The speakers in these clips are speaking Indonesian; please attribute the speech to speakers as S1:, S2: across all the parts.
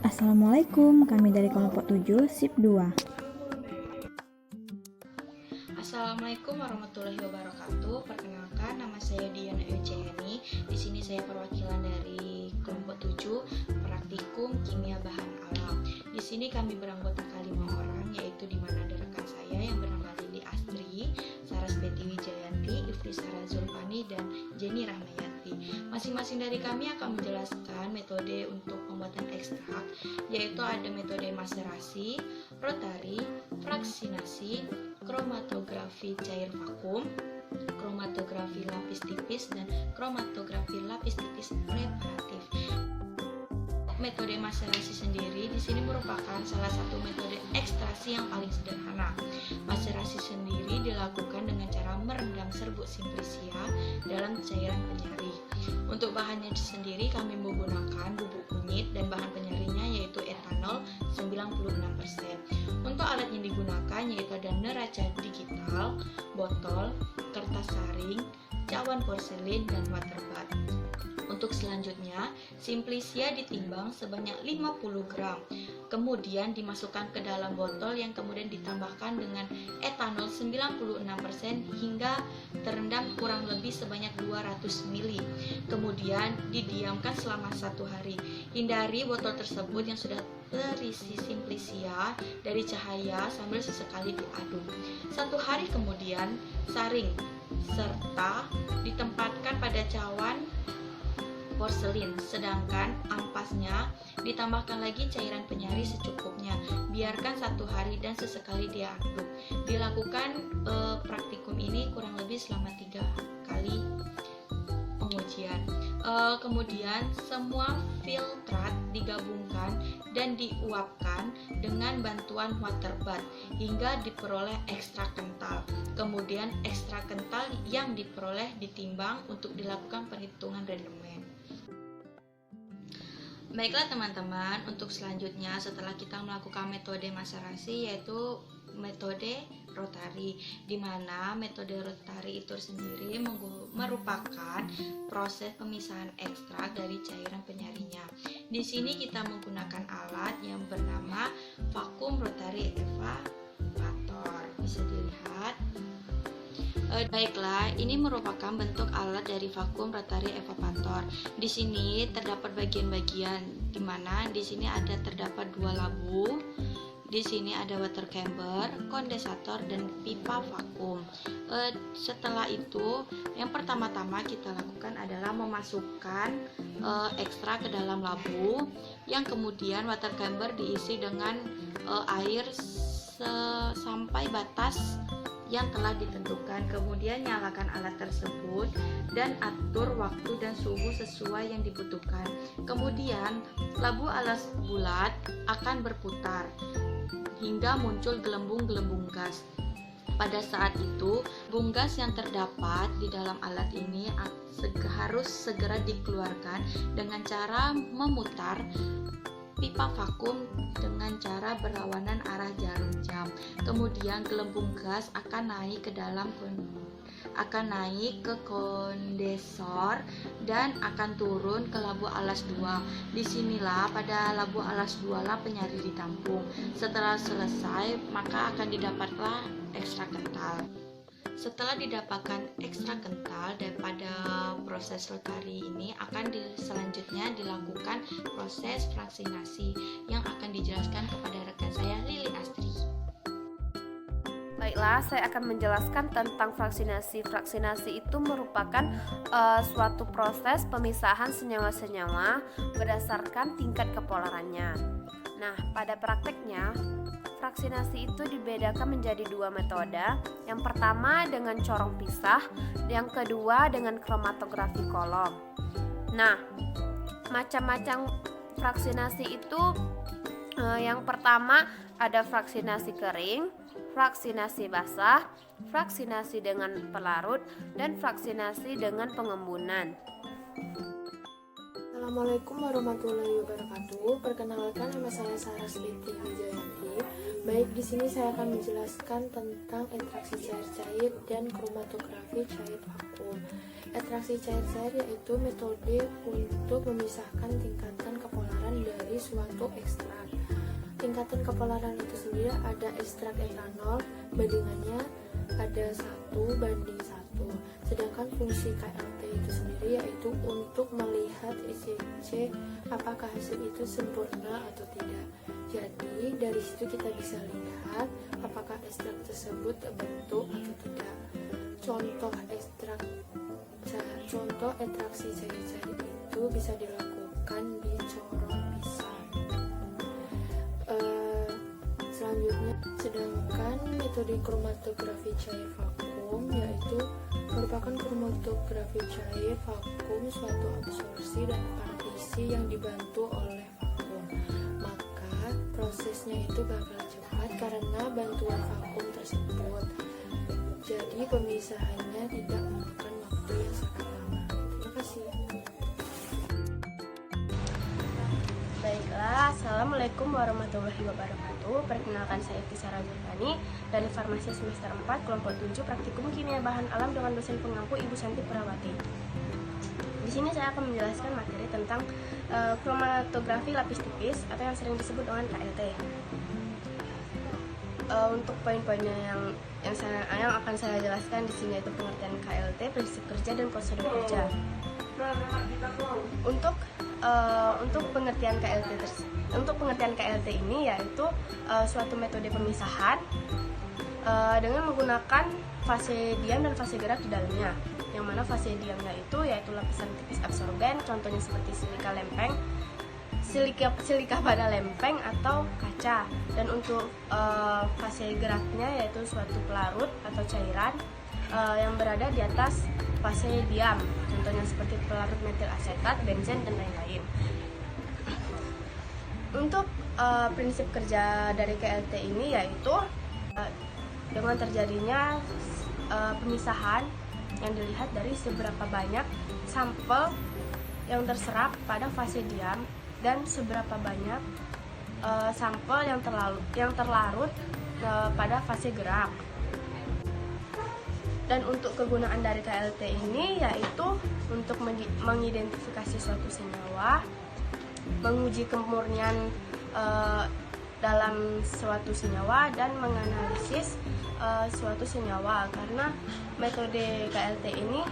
S1: Assalamualaikum, kami dari kelompok 7, SIP 2.
S2: Assalamualaikum warahmatullahi wabarakatuh. Perkenalkan, nama saya Diana Eugeni. Di sini saya perwakilan dari kelompok 7, praktikum kimia bahan alam. Di sini kami beranggotakan 5 orang, yaitu di mana ada rekan saya yang bernama Lili Astri, Saras Betty Wijayanti, Ifri Sarah Zulfani, dan Jenny Rahmayati. Masing-masing dari kami akan menjelaskan metode untuk pembuatan ekstrak, yaitu ada metode maserasi, rotari, fraksinasi, kromatografi cair vakum, kromatografi lapis tipis, dan kromatografi lapis tipis preparatif. Metode maserasi sendiri di sini merupakan salah satu metode ekstraksi yang paling sederhana. Maserasi sendiri dilakukan dengan cara merendam serbuk simplisia dalam cairan penyari. Untuk bahannya sendiri kami menggunakan bubuk kunyit dan bahan penyarinya yaitu etanol 96%. Untuk alat yang digunakan yaitu ada neraca digital, botol, kertas saring, cawan porselin, dan waterbath. Untuk selanjutnya, simplisia ditimbang sebanyak 50 gram. Kemudian dimasukkan ke dalam botol yang kemudian ditambahkan dengan etanol 96% hingga terendam kurang lebih sebanyak 200 ml. Kemudian didiamkan selama 1 hari. Hindari botol tersebut yang sudah terisi simplisia dari cahaya sambil sesekali diaduk. 1 hari kemudian saring serta ditempatkan pada cawan porselin, sedangkan ampasnya ditambahkan lagi cairan penyari secukupnya. Biarkan 1 hari dan sesekali diaduk. Dilakukan praktikum ini kurang lebih selama 3 kali pengujian. Kemudian semua filtrat digabungkan dan diuapkan dengan bantuan waterbath hingga diperoleh ekstrak kental. Kemudian ekstrak kental yang diperoleh ditimbang untuk dilakukan perhitungan rendemen. Baiklah teman-teman, untuk selanjutnya setelah kita melakukan metode maserasi yaitu metode rotari, di mana metode rotari itu sendiri merupakan proses pemisahan ekstrak dari cairan penyarinya. Di sini kita menggunakan alat yang bernama vakum rotari evaporator. Bisa dilihat. Baiklah, ini merupakan bentuk alat dari vakum rotari evaporator. Di sini terdapat bagian-bagian di mana di sini terdapat 2 labu. Di sini ada water chamber, kondensator, dan pipa vakum. Setelah itu, yang pertama-tama kita lakukan adalah memasukkan ekstrak ke dalam labu, yang kemudian water chamber diisi dengan air sampai batas yang telah ditentukan. Kemudian nyalakan alat tersebut dan atur waktu dan suhu sesuai yang dibutuhkan. Kemudian labu alas bulat akan berputar hingga muncul gelembung-gelembung gas. Pada saat itu, gelembung gas yang terdapat di dalam alat ini harus segera dikeluarkan dengan cara memutar pipa vakum dengan cara berlawanan arah jarum jam. Kemudian gelembung gas akan naik ke kondensor dan akan turun ke labu alas 2. Disinilah pada labu alas 2 lah penyari ditampung. Setelah selesai, maka akan didapatlah ekstrak kental. Setelah didapatkan ekstrak kental daripada proses rotari ini akan selanjutnya dilakukan proses fraksinasi yang akan dijelaskan kepada rekan saya Lili Astri.
S3: Baiklah, saya akan menjelaskan tentang fraksinasi. Fraksinasi itu merupakan suatu proses pemisahan senyawa-senyawa berdasarkan tingkat kepolarannya. Nah, pada prakteknya fraksinasi itu dibedakan menjadi 2 metode. Yang pertama dengan corong pisah, yang kedua dengan kromatografi kolom. Nah, macam-macam fraksinasi itu yang pertama ada fraksinasi kering, fraksinasi basah, fraksinasi dengan pelarut, dan fraksinasi dengan pengembunan.
S4: Assalamualaikum warahmatullahi wabarakatuh. Perkenalkan, nama saya Saras Betty Wijayanti. Baik, di sini saya akan menjelaskan tentang ekstraksi cair-cair dan kromatografi cair vakum. Ekstraksi cair-cair yaitu metode untuk memisahkan tingkatan kepolaran dari suatu ekstrak. Tingkatan kepolaran itu sendiri ada ekstrak etanol, bandingannya ada 1:1. Sedangkan fungsi KLT itu sendiri yaitu untuk melihat ECC apakah hasil itu sempurna atau tidak. Jadi dari situ kita bisa lihat apakah ekstrak tersebut terbentuk atau tidak. Contoh ekstraksi cair-cair itu bisa dilakukan di corong pisang. Selanjutnya, sedangkan metode kromatografi cair vakum yaitu merupakan kromatografi cair vakum suatu absorpsi dan partisi yang dibantu oleh vakum. Maka prosesnya itu bakal cepat karena bantuan vakum tersebut. Jadi pemisahannya tidak memakan waktu yang sangat lama. Terima kasih.
S5: Baiklah, Assalamualaikum warahmatullahi wabarakatuh. Perkenalkan saya Tisara Zulfani dari Farmasi semester 4 kelompok 7 praktikum kimia bahan alam dengan dosen pengampu Ibu Santi Perawati. Di sini saya akan menjelaskan materi tentang kromatografi lapis tipis atau yang sering disebut dengan KLT. Untuk poin-poinnya yang akan saya jelaskan di sini yaitu pengertian KLT, prinsip kerja dan prosedur kerja. Untuk pengertian KLT ini yaitu suatu metode pemisahan dengan menggunakan fase diam dan fase gerak di dalamnya. Yang mana fase diamnya itu yaitu lapisan tipis absorben, contohnya seperti silika pada lempeng atau kaca. Dan untuk fase geraknya yaitu suatu pelarut atau cairan yang berada di atas fase diam, contohnya seperti pelarut metil asetat, benzen, dan lain-lain. Untuk prinsip kerja dari KLT ini yaitu dengan terjadinya pemisahan yang dilihat dari seberapa banyak sampel yang terserap pada fase diam dan seberapa banyak sampel yang terlarut pada fase gerak. Dan untuk kegunaan dari KLT ini yaitu untuk mengidentifikasi suatu senyawa, menguji kemurnian dalam suatu senyawa, dan menganalisis suatu senyawa. Karena metode KLT ini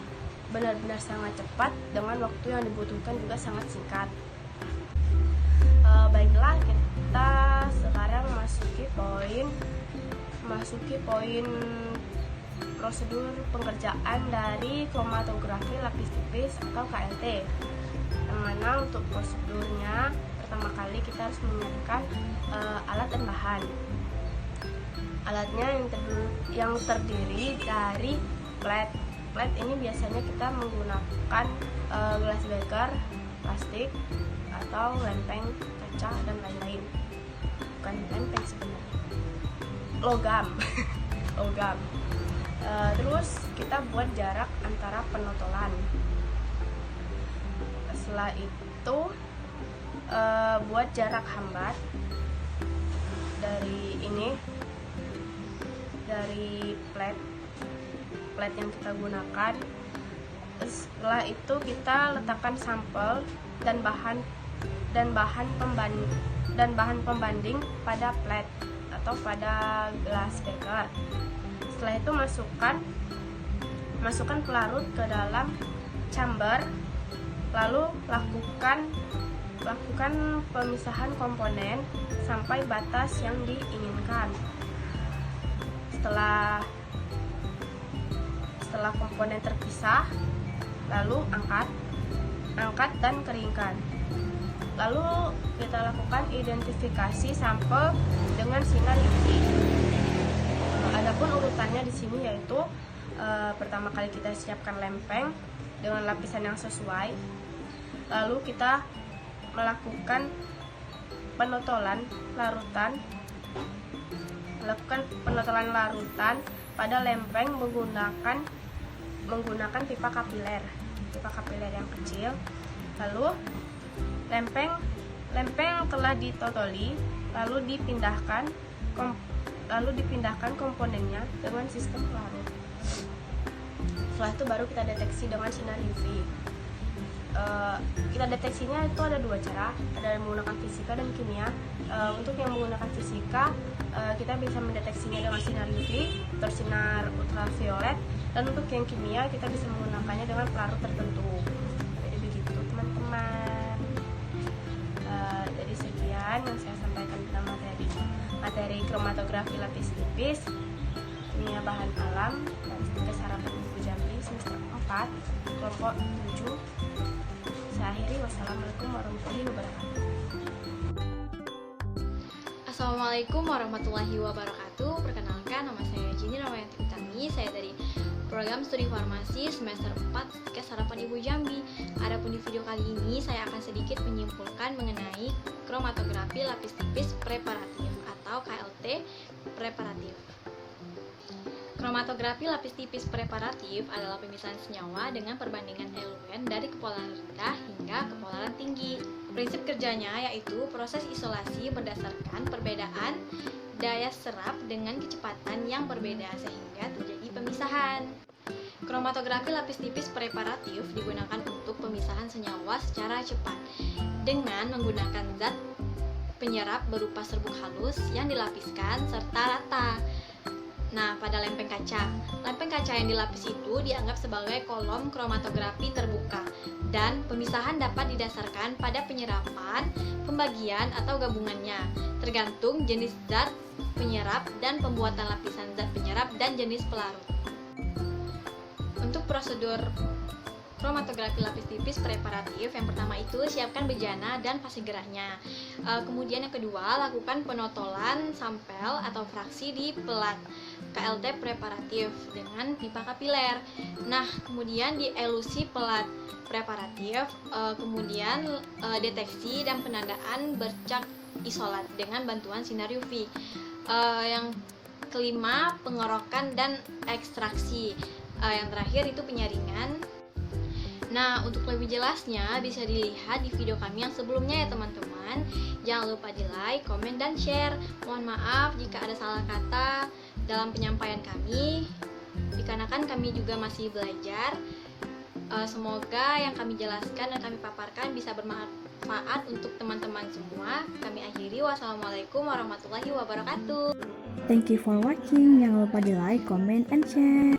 S5: benar-benar sangat cepat dengan waktu yang dibutuhkan juga sangat singkat. Baiklah, kita sekarang masuki poin prosedur pengerjaan dari kromatografi lapis tipis atau KLT. Yang mana untuk prosedurnya pertama kali kita harus menyiapkan alat dan bahan. Alatnya yang terdiri dari plat. Plat ini biasanya kita menggunakan glass beaker, plastik, atau lempeng, kaca, dan lain-lain. Bukan lempeng sebenarnya, logam. Terus kita buat jarak antara penotolan. Setelah itu buat jarak hambat dari plat yang kita gunakan. Setelah itu kita letakkan sampel dan bahan pembanding pada plat atau pada glass beaker. Setelah itu masukkan pelarut ke dalam chamber, lalu lakukan pemisahan komponen sampai batas yang diinginkan. Setelah komponen terpisah, lalu angkat dan keringkan. Lalu kita lakukan identifikasi sampel dengan sinar UV. Adapun urutannya di sini yaitu pertama kali kita siapkan lempeng dengan lapisan yang sesuai. Lalu kita melakukan penotolan larutan pada lempeng menggunakan pipa kapiler yang kecil. Lalu lempeng telah ditotoli, lalu dipindahkan komponennya dengan sistem pelarut. Setelah itu baru kita deteksi dengan sinar UV. kita deteksinya itu ada dua cara, ada yang menggunakan fisika dan kimia. Untuk yang menggunakan fisika, kita bisa mendeteksinya dengan sinar UV atau sinar ultraviolet, dan untuk yang kimia kita bisa menggunakannya dengan pelarut tertentu. Jadi begitu teman-teman. Jadi sekian yang saya sampaikan tentang materi kromatografi lapis tipis, kimia bahan alam, dan tugas harapan Ibu Jambi semester 4 kelompok 7. Saya akhiri, wassalamualaikum warahmatullahi wabarakatuh.
S2: Assalamualaikum warahmatullahi wabarakatuh. Perkenalkan, nama saya Jini Rawayanti Utami. Saya dari program studi farmasi semester 4 tugas harapan Ibu Jambi. Adapun di video kali ini saya akan sedikit menyimpulkan mengenai kromatografi lapis tipis preparatif atau KLT preparatif. Kromatografi lapis tipis preparatif adalah pemisahan senyawa dengan perbandingan eluen dari kepolaran rendah hingga kepolaran tinggi. Prinsip kerjanya yaitu proses isolasi berdasarkan perbedaan daya serap dengan kecepatan yang berbeda sehingga terjadi pemisahan. Kromatografi lapis tipis preparatif digunakan untuk pemisahan senyawa secara cepat dengan menggunakan zat penyerap berupa serbuk halus yang dilapiskan serta rata. Nah, pada lempeng kaca yang dilapis itu dianggap sebagai kolom kromatografi terbuka, dan pemisahan dapat didasarkan pada penyerapan, pembagian, atau gabungannya, tergantung jenis zat penyerap dan pembuatan lapisan zat penyerap dan jenis pelarut. Untuk prosedur kromatografi lapis tipis preparatif, yang pertama itu siapkan bejana dan fase geraknya. Kemudian yang kedua, lakukan penotolan sampel atau fraksi di pelat KLT preparatif dengan pipa kapiler. Nah, kemudian di elusi pelat preparatif, kemudian deteksi dan penandaan bercak isolat dengan bantuan sinar UV. Yang kelima, pengorokan dan ekstraksi. Yang terakhir itu penyaringan. Nah, untuk lebih jelasnya bisa dilihat di video kami yang sebelumnya ya teman-teman. Jangan lupa di like, komen, dan share. Mohon maaf jika ada salah kata dalam penyampaian kami, dikarenakan kami juga masih belajar. Semoga yang kami jelaskan dan kami paparkan bisa bermanfaat untuk teman-teman semua. Kami akhiri, wassalamualaikum warahmatullahi wabarakatuh.
S1: Thank you for watching. Jangan lupa di like, comment, and share.